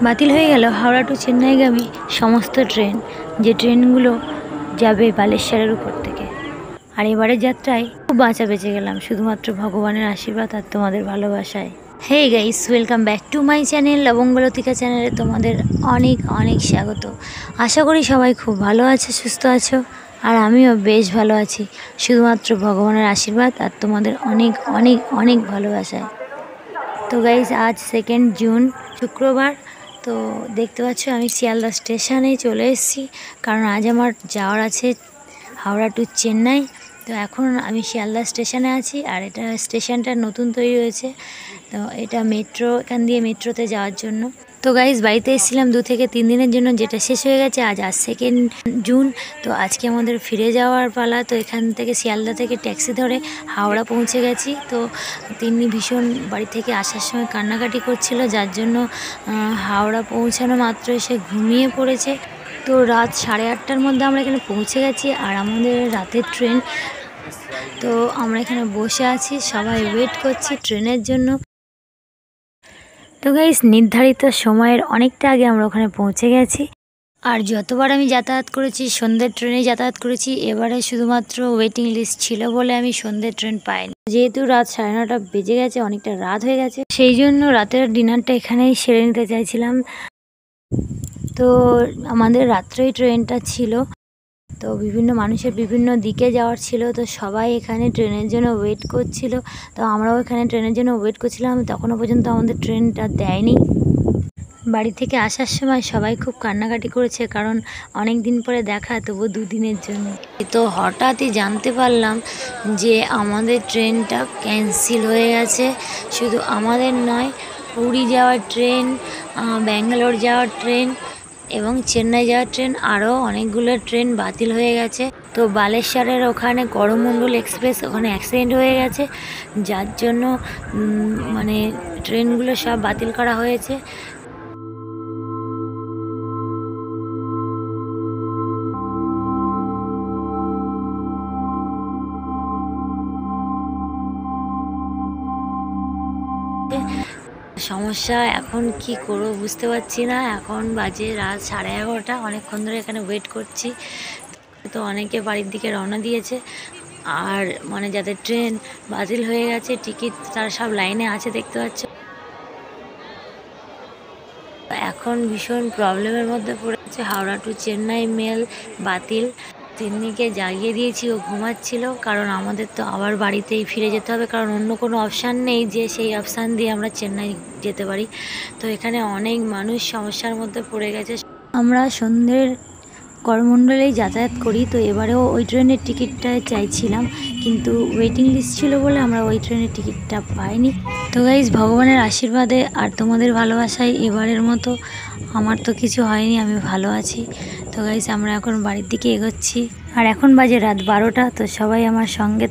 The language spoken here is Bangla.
বাতিল হয়ে গেল হাওড়া টু চেন্নাইগামী সমস্ত ট্রেন, যে ট্রেনগুলো যাবে বালেশ্বরের উপর থেকে। আর এবারের যাত্রায় খুব বাঁচা বেঁচে গেলাম শুধুমাত্র ভগবানের আশীর্বাদ আর তোমাদের ভালোবাসায়। Hey guys, welcome back to my channel Labangalatika চ্যানেলে তোমাদের অনেক অনেক স্বাগত। আশা করি সবাই খুব ভালো আছো, সুস্থ আছো, আর আমিও বেশ ভালো আছি শুধুমাত্র ভগবানের আশীর্বাদ আর তোমাদের অনেক অনেক অনেক ভালোবাসায়। তো গাইস, আজ 2 জুন শুক্রবার। তো দেখতে পাচ্ছ আমি শিয়ালদা স্টেশনে চলে এসেছি, কারণ আজ আমার যাওয়ার আছে হাওড়া টু চেন্নাই। তো এখন আমি শিয়ালদা স্টেশনে আছি, আর এটা স্টেশনটা নতুন তৈরি হয়েছে। তো এটা মেট্রো, এখান দিয়ে মেট্রোতে যাওয়ার জন্য। তো গাইস, বাড়িতে এসেছিলাম 2 থেকে 3 দিনের জন্য, যেটা শেষ হয়ে গেছে আজ 2 জুন। তো আজকে আমাদের ফিরে যাওয়ার পালা। তো এখান থেকে শিয়ালদা থেকে ট্যাক্সি ধরে হাওড়া পৌঁছে গেছি। তো তিনি ভীষণ বাড়ি থেকে আসার সময় কান্নাকাটি করছিল, যার জন্য হাওড়া পৌঁছানো মাত্র এসে ঘুমিয়ে পড়েছে। তো রাত 8:30টার মধ্যে আমরা এখানে পৌঁছে গেছি, আর আমাদের রাতের ট্রেন। তো আমরা এখানে বসে আছি, সবাই ওয়েট করছি ট্রেনের জন্য। তো গাইস, নির্ধারিত সময়ের অনেকটা আগে আমরা ওখানে পৌঁছে গেছি। আর যতবার আমি যাতায়াত করেছি সন্ধ্যের ট্রেনে যাতায়াত করেছি, এবারে শুধুমাত্র ওয়েটিং লিস্ট ছিল বলে আমি সন্ধ্যের ট্রেন পাইনি। যেহেতু রাত 9:30 বেজে গেছে, অনেকটা রাত হয়ে গেছে, সেই জন্য রাতের ডিনারটা এখানেই সেরে নিতে চাইছিলাম। তো আমাদের রাত্রেই ট্রেনটা ছিল। তো বিভিন্ন মানুষের বিভিন্ন দিকে যাওয়ার ছিল, তো সবাই এখানে ট্রেনের জন্য ওয়েট করছিল। তো আমরাও এখানে ট্রেনের জন্য ওয়েট করছিলাম, তখনও পর্যন্ত আমাদের ট্রেনটা দেয়নি। বাড়ি থেকে আসার সময় সবাই খুব কান্নাকাটি করেছে, কারণ অনেক দিন পরে দেখা, তবু 2 দিনের জন্য। তো হঠাৎই জানতে পারলাম যে আমাদের ট্রেনটা ক্যান্সেল হয়ে গেছে। শুধু আমাদের নয়, পুরী যাওয়ার ট্রেন, ব্যাঙ্গালোর যাওয়ার ট্রেন এবং চেন্নাই যাওয়ার ট্রেন, আরও অনেকগুলো ট্রেন বাতিল হয়ে গেছে। তো বালেশ্বরের ওখানে করমণ্ডল এক্সপ্রেস, ওখানে অ্যাক্সিডেন্ট হয়ে গেছে, যার জন্য মানে ট্রেনগুলো সব বাতিল করা হয়েছে। সমস্যা এখন কি করবো বুঝতে পারছি না। এখন বাজে রাত 11:30, অনেকক্ষণ ধরে এখানে ওয়েট করছি। তো অনেকে বাড়ির দিকে রওনা দিয়েছে, আর মানে যাদের ট্রেন বাতিল হয়ে গেছে টিকিট, তারা সব লাইনে আছে দেখতে পাচ্ছ। এখন ভীষণ প্রবলেমের মধ্যে পড়েছে। হাওড়া টু চেন্নাই মেল বাতিল। তিন্নিকে জাগিয়ে দিয়েছি, ও ঘুমাচ্ছিল, কারণ আমাদের তো আবার বাড়িতেই ফিরে যেতে হবে, কারণ অন্য কোনো অপশান নেই যে সেই অপশান দিয়ে আমরা চেন্নাই যেতে পারি। তো এখানে অনেক মানুষ সমস্যার মধ্যে পড়ে গেছে। আমরা সন্ধ্যের করমণ্ডলেই যাতায়াত করি, তো এবারেও ওই ট্রেনের টিকিটটা চাইছিলাম, কিন্তু ওয়েটিং লিস্ট ছিল বলে আমরা ওই ট্রেনের টিকিটটা পাইনি। তো গাইস, ভগবানের আশীর্বাদে আর তোমাদের ভালোবাসায় এবারের মতো আমার তো কিছু হয়নি, আমি ভালো আছি। তো গাইস, আমরা এখন বাড়ির দিকে এগোচ্ছি, আর এখন বাজে রাত 12টা। তো সবাই আমার সঙ্গে